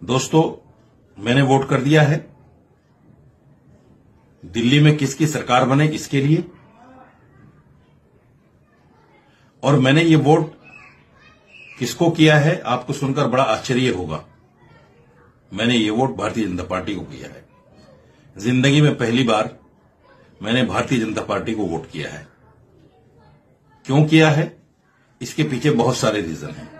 दोस्तों, मैंने वोट कर दिया है। दिल्ली में किसकी सरकार बने इसके लिए, और मैंने ये वोट किसको किया है आपको सुनकर बड़ा आश्चर्य होगा। मैंने ये वोट भारतीय जनता पार्टी को किया है। जिंदगी में पहली बार मैंने भारतीय जनता पार्टी को वोट किया है। क्यों किया है, इसके पीछे बहुत सारे रीजन हैं।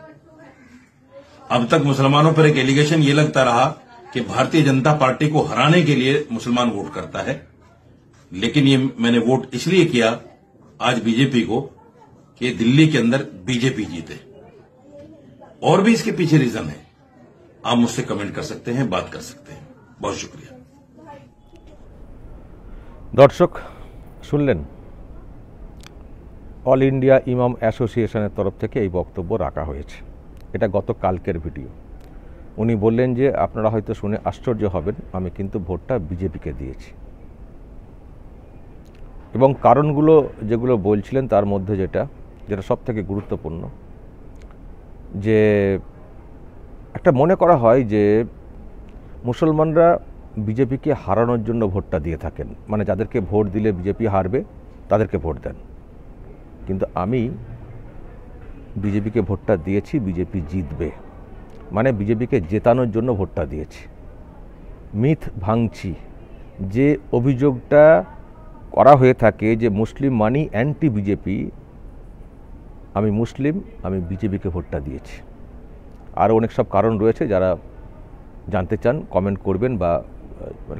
अब तक मुसलमानों पर एक एलिगेशन ये लगता रहा कि भारतीय जनता पार्टी को हराने के लिए मुसलमान वोट करता है, लेकिन ये मैंने वोट इसलिए किया आज बीजेपी को कि दिल्ली के अंदर बीजेपी जीते। और भी इसके पीछे रीजन है, आप मुझसे कमेंट कर सकते हैं, बात कर सकते हैं। बहुत शुक्रिया। दर्शक শুনলেন অল ইন্ডিয়া ইমাম অ্যাসোসিয়েশনের তরফ থেকে এই বক্তব্য রাখা হয়েছে। এটা গতকালকের ভিডিও। উনি বললেন যে আপনারা হয়তো শুনে আশ্চর্য হবেন, আমি কিন্তু ভোটটা বিজেপিকে দিয়েছি, এবং কারণগুলো যেগুলো বলছিলেন তার মধ্যে যেটা সবথেকে গুরুত্বপূর্ণ, যে একটা মনে করা হয় যে মুসলমানরা বিজেপিকে হারানোর জন্য ভোটটা দিয়ে থাকেন, মানে যাদেরকে ভোট দিলে বিজেপি হারবে তাদেরকে ভোট দেন। কিন্তু আমি বিজেপিকে ভোটটা দিয়েছি বিজেপি জিতবে, মানে বিজেপিকে জেতানোর জন্য ভোটটা দিয়েছি। মিথ ভাঙছি। যে অভিযোগটা করা হয়ে থাকে যে মুসলিম মানি অ্যান্টি বিজেপি, আমি মুসলিম, আমি বিজেপিকে ভোটটা দিয়েছি। আরও অনেক সব কারণ রয়েছে, যারা জানতে চান কমেন্ট করবেন বা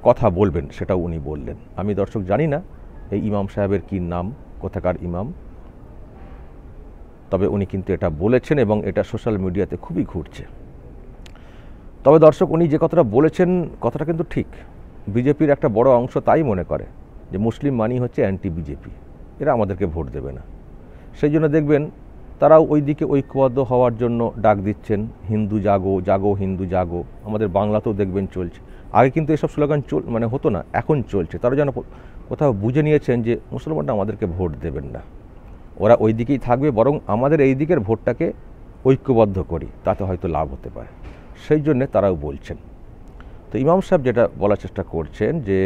কথা বলবেন, সেটাও উনি বললেন। আমি দর্শক জানি না এই ইমাম সাহেবের কী নাম, কোথাকার ইমাম, তবে উনি কিন্তু এটা বলেছেন এবং এটা সোশ্যাল মিডিয়াতে খুবই ঘুরছে। তবে দর্শক, উনি যে কথাটা বলেছেন কথাটা কিন্তু ঠিক। বিজেপির একটা বড় অংশ তাই মনে করে যে মুসলিম মানি হচ্ছে অ্যান্টি বিজেপি, এরা আমাদেরকে ভোট দেবে না। সেই জন্য দেখবেন তারাও ওই দিকে ঐক্যবদ্ধ হওয়ার জন্য ডাক দিচ্ছেন, হিন্দু জাগো, জাগো হিন্দু জাগো। আমাদের বাংলাতেও দেখবেন চলছে। আগে কিন্তু এসব স্লোগান মানে হতো না, এখন চলছে। তারা যেন কোথাও বুঝে নিয়েছেন যে মুসলমানরা আমাদেরকে ভোট দেবেন না, ওরা ওই দিকেই থাকবে, বরং আমাদের এই দিকের ভোটটাকে ঐক্যবদ্ধ করি, তাতে হয়তো লাভ হতে পারে। সেই জন্যে তারাও বলছেন। তো ইমাম সাহেব যেটা বলার চেষ্টা করছেন যে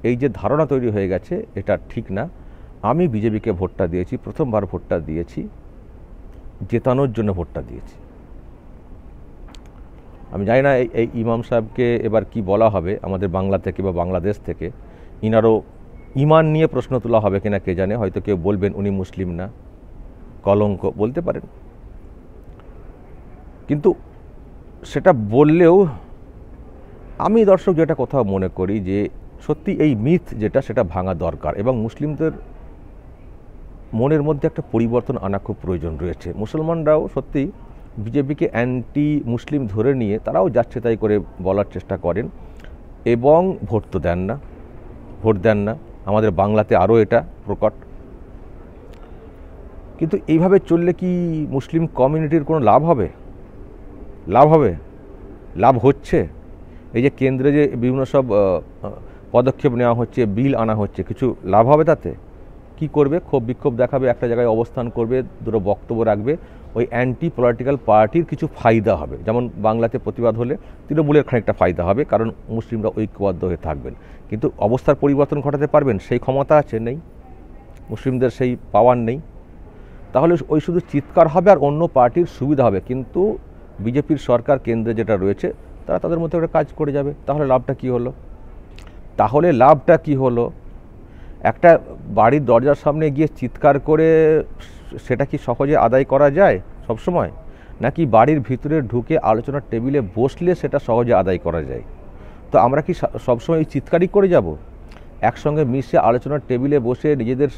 এই যে ধারণা তৈরি হয়ে গেছে এটা ঠিক না। আমি বিজেপিকে ভোটটা দিয়েছি, প্রথমবার ভোটটা দিয়েছি, জেতানোর জন্য ভোটটা দিয়েছি। আমি জানি না এই ইমাম সাহেবকে এবার কি বলা হবে আমাদের বাংলা থেকে বা বাংলাদেশ থেকে। ইনারও ইমান নিয়ে প্রশ্ন তোলা হবে কিনা কে জানে। হয়তো কেউ বলবেন উনি মুসলিম না, কলঙ্ক বলতে পারেন। কিন্তু সেটা বললেও আমি দর্শক যেটা কোথাও মনে করি যে সত্যি এই মিথ যেটা, সেটা ভাঙা দরকার এবং মুসলিমদের মনের মধ্যে একটা পরিবর্তন আনা খুব প্রয়োজন রয়েছে। মুসলমানরাও সত্যি বিজেপিকে অ্যান্টি মুসলিম ধরে নিয়ে তারাও যাচ্ছে তাই করে বলার চেষ্টা করেন এবং ভোট তো দেন না, ভোট দেন না। আমাদের বাংলাতে আরও এটা প্রকট। কিন্তু এইভাবে চললে কি মুসলিম কমিউনিটির কোনো লাভ হবে? লাভ হবে? লাভ হচ্ছে। এই যে কেন্দ্রে যে বিভিন্ন সব পদক্ষেপ নেওয়া হচ্ছে, বিল আনা হচ্ছে, কিছু লাভ হবে তাতে? কি করবে? ক্ষোভ বিক্ষোভ দেখাবে, একটা জায়গায় অবস্থান করবে, দুটো বক্তব্য রাখবে। ওই অ্যান্টি পলিটিক্যাল পার্টির কিছু ফায়দা হবে। যেমন বাংলাতে প্রতিবাদ হলে তৃণমূলের খানিকটা ফায়দা হবে, কারণ মুসলিমরা ঐক্যবদ্ধ হয়ে থাকবেন। কিন্তু অবস্থার পরিবর্তন ঘটাতে পারবেন সেই ক্ষমতা আছে? নেই। মুসলিমদের সেই পাওয়ার নেই। তাহলে ওই শুধু চিৎকার হবে আর অন্য পার্টির সুবিধা হবে, কিন্তু বিজেপির সরকার কেন্দ্রে যেটা রয়েছে তারা তাদের মধ্যে একটা কাজ করে যাবে। তাহলে লাভটা কি হলো? তাহলে লাভটা কি হলো? একটা বাড়ির দরজার সামনে গিয়ে চিৎকার করে সেটা কি সহজে আদায় করা যায় সব সময়? নাকি বাড়ির ভিতরে ঢুকে আলোচনার টেবিলে বসলে সেটা সহজে আদায় করা যায়? তো আমরা কি সবসময় এই চিৎকারই করে যাব? একসঙ্গে মিশে আলোচনার টেবিলে বসে নিজেদের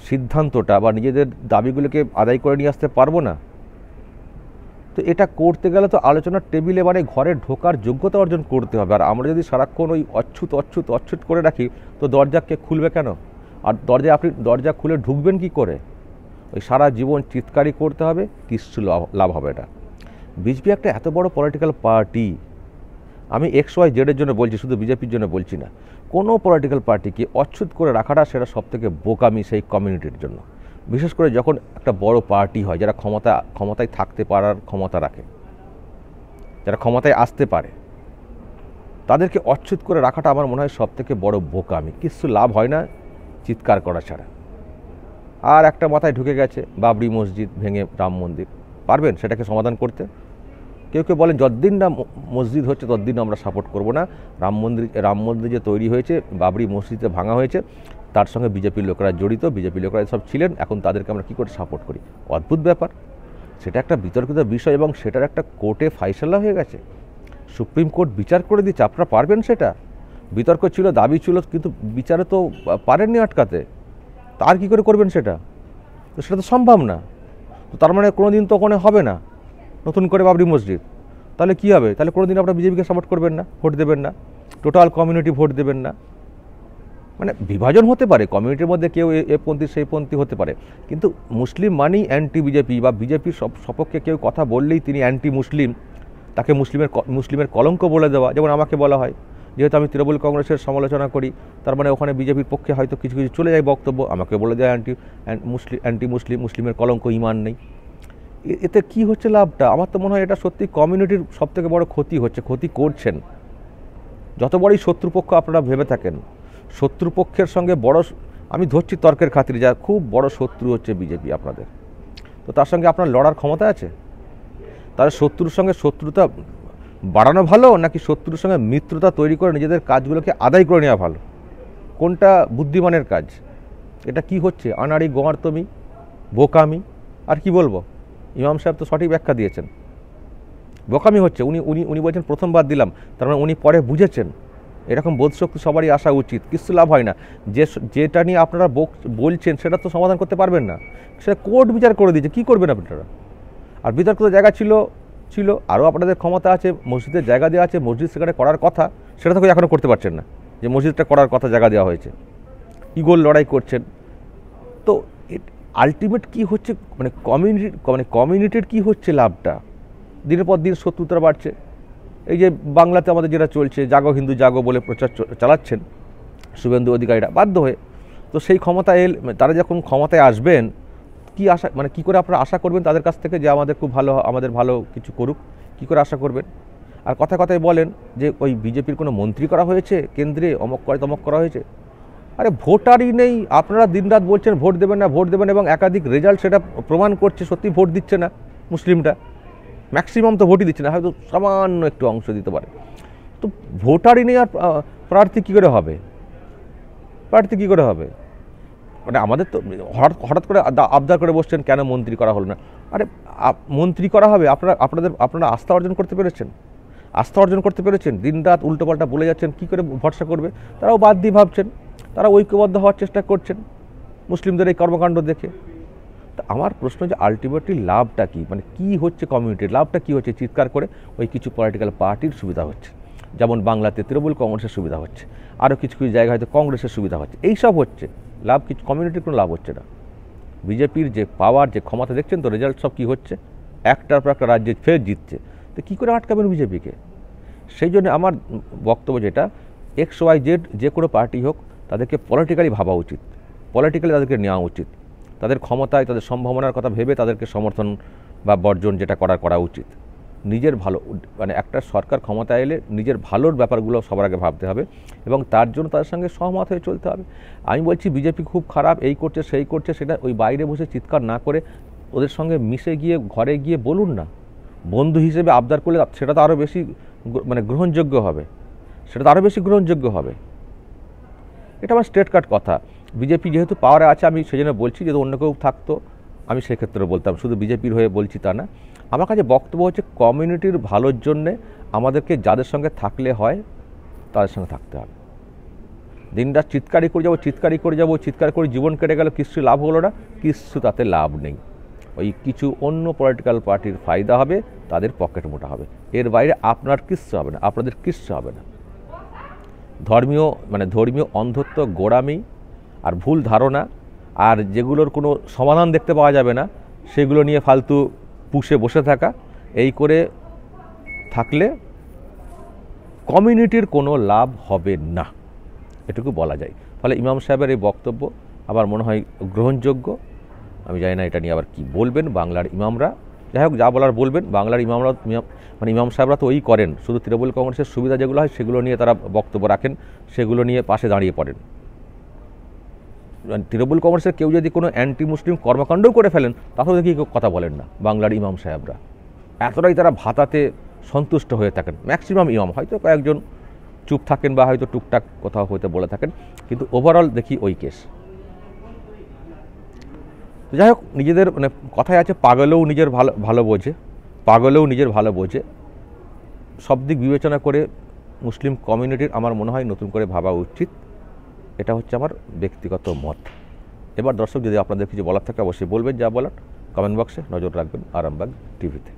সিদ্ধান্তটা বা নিজেদের দাবিগুলোকে আদায় করে নিয়ে আসতে পারবো না? তো এটা করতে গেলে তো আলোচনার টেবিলে মানে ঘরে ঢোকার যোগ্যতা অর্জন করতে হবে। আর আমরা যদি সারাক্ষণ ওই অচ্ছুত করে রাখি, তো দরজা কে খুলবে কেন? আর আপনি দরজা খুলে ঢুকবেন কি করে? ওই সারা জীবন চিৎকারই করতে হবে, কিছু লাভ হবে না। বিজেপি একটা এত বড় পলিটিক্যাল পার্টি, আমি XY জেডের জন্য বলছি, শুধু বিজেপির জন্য বলছি না। কোনো পলিটিক্যাল পার্টিকে অচ্ছুত করে রাখাটা সেটা সবথেকে বোকামি সেই কমিউনিটির জন্য। বিশেষ করে যখন একটা বড় পার্টি হয়, যারা ক্ষমতায় থাকতে পারার ক্ষমতা রাখে, যারা ক্ষমতায় আসতে পারে, তাদেরকে অচ্ছুত করে রাখাটা আমার মনে হয় সবথেকে বড় বোকামি। কিছু লাভ হয় না চিৎকার করা ছাড়া। আর একটা মাথায় ঢুকে গেছে বাবরি মসজিদ ভেঙে রাম মন্দির, পারবেন সেটাকে সমাধান করতে? কেউ কেউ বলেন যতদিন না মসজিদ হচ্ছে ততদিন আমরা সাপোর্ট করব না, রাম মন্দির যে তৈরি হয়েছে, বাবরি মসজিদে ভাঙা হয়েছে, তার সঙ্গে বিজেপির লোকেরা জড়িত, বিজেপির লোকেরা সব ছিলেন, এখন তাদেরকে আমরা কী করে সাপোর্ট করি? অদ্ভুত ব্যাপার। সেটা একটা বিতর্কিত বিষয় এবং সেটার একটা কোর্টে ফাইসালা হয়ে গেছে, সুপ্রিম কোর্ট বিচার করে দিচ্ছে। আপনারা পারবেন? সেটা বিতর্ক ছিল, দাবি ছিল, কিন্তু বিচারে তো পারেননি আটকাতে। তার কী করে করবেন সেটা? তো সেটা তো সম্ভব না। তো তার মানে কোনো দিন তো ওখানে হবে না নতুন করে বাবরি মসজিদ। তাহলে কী হবে? তাহলে কোনো দিন আপনারা বিজেপিকে সাপোর্ট করবেন না, ভোট দেবেন না, টোটাল কমিউনিটি ভোট দেবেন না। মানে বিভাজন হতে পারে কমিউনিটির মধ্যে, কেউ এ পন্থী সেই পন্থী হতে পারে, কিন্তু মুসলিম মানেই অ্যান্টি বিজেপি বা বিজেপির সপক্ষে কেউ কথা বললেই তিনি অ্যান্টি মুসলিম, তাকে মুসলিমের কলঙ্ক বলে দেওয়া। যেমন আমাকে বলা হয়, যেহেতু আমি তৃণমূল কংগ্রেসের সমালোচনা করি, তার মানে ওখানে বিজেপির পক্ষে হয়তো কিছু কিছু চলে যায় বক্তব্য, আমাকে বলে দেয় অ্যান্টি মুসলিমের কলঙ্ক, ইমান নেই। এতে কি হচ্ছে লাভটা? আমার তো মনে হয় এটা সত্যি কমিউনিটির সবথেকে বড় ক্ষতি হচ্ছে, ক্ষতি করছেন। যত বড়ই শত্রুপক্ষ আপনারা ভেবে থাকেন, শত্রুপক্ষের সঙ্গে বড়, আমি ধরছি তর্কের খাতিরে, যা খুব বড় শত্রু হচ্ছে বিজেপি আপনাদের, তো তার সঙ্গে আপনার লড়ার ক্ষমতা আছে? তাহলে শত্রুর সঙ্গে শত্রুতা বাড়ানো ভালো, নাকি শত্রুর সঙ্গে মিত্রতা তৈরি করে নিজেদের কাজগুলোকে আদায় করে নেওয়া ভালো? কোনটা বুদ্ধিমানের কাজ? এটা কি হচ্ছে? আনাড়ি, গোয়ার্তমি, বোকামি, আর কি বলবো? ইমাম সাহেব তো সঠিক ব্যাখ্যা দিয়েছেন, বোকামি হচ্ছে। উনি বলছেন প্রথমবার দিলাম, তার মানে উনি পরে বুঝেছেন। এরকম বোধশক্তি সবারই আসা উচিত। কিছু লাভ হয় না, যেটা নিয়ে আপনারা বলছেন সেটা তো সমাধান করতে পারবেন না, সেটা কোর্ট বিচার করে দিয়েছে, কী করবেন আপনারা? আর বিতর্কিত জায়গা ছিল আরও আপনাদের ক্ষমতা আছে, মসজিদের জায়গা দেওয়া আছে, মসজিদ সেখানে করার কথা, সেটা তো এখনও করতে পারছেন না, যে মসজিদটা করার কথা জায়গা দেওয়া হয়েছে, ইগোর লড়াই করছেন। তো আলটিমেট কি হচ্ছে, মানে কমিউনিটির কি হচ্ছে লাভটা? দিনের পর দিন শত্রুতা বাড়ছে। এই যে বাংলাতে আমাদের যেটা চলছে, জাগো হিন্দু জাগো বলে প্রচার চালাচ্ছেন শুভেন্দু অধিকারীরা বাধ্য হয়ে। তো সেই ক্ষমতা তারা যখন ক্ষমতায় আসবেন, কি আশা, মানে কী করে আপনারা আশা করবেন তাদের কাছ থেকে যে আমাদের খুব ভালো, আমাদের ভালো কিছু করুক? কী করে আশা করবেন? আর কথায় বলেন যে ওই বিজেপির কোনো মন্ত্রী করা হয়েছে কেন্দ্রে, অমক করে তমক করা হয়েছে। আরে ভোটারই নেই, আপনারা দিনরাত বলছেন ভোট দেবেন না, ভোট দেবেন, এবং একাধিক রেজাল্ট সেটা প্রমাণ করছে সত্যি ভোট দিচ্ছে না মুসলিমটা, ম্যাক্সিমাম তো ভোটই দিচ্ছে না, হয়তো সামান্য একটু অংশ দিতে পারে। তো ভোটারই নেই, আর প্রার্থী কী করে হবে? মানে আমাদের তো হঠাৎ করে আবদার করে বসছেন কেন মন্ত্রী করা হলো না। আরে মন্ত্রী করা হবে, আপনারা আস্থা অর্জন করতে পেরেছেন, দিনরাত উল্টোপাল্টা বলে যাচ্ছেন, কী করে ভরসা করবে? তারাও বাদ দিয়ে ভাবছেন, তারা ঐক্যবদ্ধ হওয়ার চেষ্টা করছেন মুসলিমদের এই কর্মকাণ্ড দেখে। তা আমার প্রশ্ন যে আলটিমেটলি লাভটা কী, মানে কী হচ্ছে কমিউনিটির লাভটা কী হচ্ছে? চিৎকার করে ওই কিছু পলিটিক্যাল পার্টির সুবিধা হচ্ছে, যেমন বাংলাতে তৃণমূল কংগ্রেসের সুবিধা হচ্ছে, আরও কিছু জায়গায় হয়তো কংগ্রেসের সুবিধা হচ্ছে, এইসব হচ্ছে লাভ। কিছু কমিউনিটির কোনো লাভ হচ্ছে না। বিজেপির যে পাওয়ার, যে ক্ষমতা, দেখছেন তো রেজাল্ট সব কী হচ্ছে, একটার পর একটা রাজ্যে ফের জিতছে। তো কী করে আটকাবেন বিজেপিকে? সেই জন্য আমার বক্তব্য যেটা, XYZ যে কোনো পার্টি হোক, তাদেরকে পলিটিক্যালি ভাবা উচিত, পলিটিক্যালি তাদেরকে নেওয়া উচিত, তাদের ক্ষমতায়, তাদের সম্ভাবনার কথা ভেবে তাদেরকে সমর্থন বা বর্জন যেটা করা উচিত। নিজের ভালো, মানে একটা সরকার ক্ষমতায় এলে নিজের ভালোর ব্যাপারগুলো সবার আগে ভাবতে হবে এবং তার জন্য তাদের সঙ্গে সহমত হয়ে চলতে হবে। আমি বলছি বিজেপি খুব খারাপ, এই করছে সেই করছে, সেটা ওই বাইরে বসে চিৎকার না করে ওদের সঙ্গে মিশে গিয়ে ঘরে গিয়ে বলুন না, বন্ধু হিসেবে আবদার করলে সেটা তো আরও বেশি গ্রহণযোগ্য হবে। এটা আমার স্ট্রেট কাট কথা। বিজেপি যেহেতু পাওয়ারে আছে, আমি সেই জন্য বলছি, যদি অন্য কেউ থাকতো আমি সেক্ষেত্রে বলতাম, শুধু বিজেপির হয়ে বলছি তা না। আমার কাছে বক্তব্য হচ্ছে কমিউনিটির ভালোর জন্যে আমাদেরকে যাদের সঙ্গে থাকলে হয় তাদের সঙ্গে থাকতে হবে। দিনরাত চিৎকার করে জীবন কেটে গেল, কিছু লাভ হলো না, কিছু তাতে লাভ নেই। ওই কিছু অন্য পলিটিক্যাল পার্টির ফায়দা হবে, তাদের পকেট মোটা হবে, এর বাইরে আপনার কিচ্ছু হবে না, আপনাদের কিচ্ছু হবে না। ধর্মীয় অন্ধত্ব, গোড়ামি আর ভুল ধারণা, আর যেগুলোর কোনো সমাধান দেখতে পাওয়া যাবে না, সেগুলো নিয়ে ফালতু পুষে বসে থাকা, এই করে থাকলে কমিউনিটির কোনো লাভ হবে না, এটুকু বলা যায়। ফলে ইমাম সাহেবের এই বক্তব্য আমার মনে হয় গ্রহণযোগ্য। আমি জানি না এটা নিয়ে আবার কি বলবেন বাংলার ইমামরা, যাই হোক, যা বলার বলবেন। বাংলার ইমামরা মানে ইমাম সাহেবরা তো ওই করেন, শুধু তৃণমূল কংগ্রেসের সুবিধা যেগুলো হয় সেগুলো নিয়ে তারা বক্তব্য রাখেন, সেগুলো নিয়ে পাশে দাঁড়িয়ে পড়েন। তৃণমূল কংগ্রেসের কেউ যদি কোনো অ্যান্টি মুসলিম কর্মকাণ্ডও করে ফেলেন, তাতেও দেখি কেউ কথা বলেন না বাংলার ইমাম সাহেবরা। এতটাই তারা ভাতাতে সন্তুষ্ট হয়ে থাকেন। ম্যাক্সিমাম ইমাম, হয়তো কয়েকজন চুপ থাকেন বা হয়তো টুকটাক কোথাও হয়তো বলে থাকেন, কিন্তু ওভারঅল দেখি ওই কেস। যাই হোক, নিজেদের মানে কথায় আছে পাগলেও নিজের ভালো বোঝে, পাগলেও নিজের ভালো বোঝে। সব দিক বিবেচনা করে মুসলিম কমিউনিটির আমার মনে হয় নতুন করে ভাবা উচিত। এটা হচ্ছে আমার ব্যক্তিগত মত। এবার দর্শক, যদি আপনাদের কিছু বলার থাকে অবশ্যই বলবেন, যা বলার কমেন্ট বক্সে নজর রাখবেন আরামবাগ টিভিতে।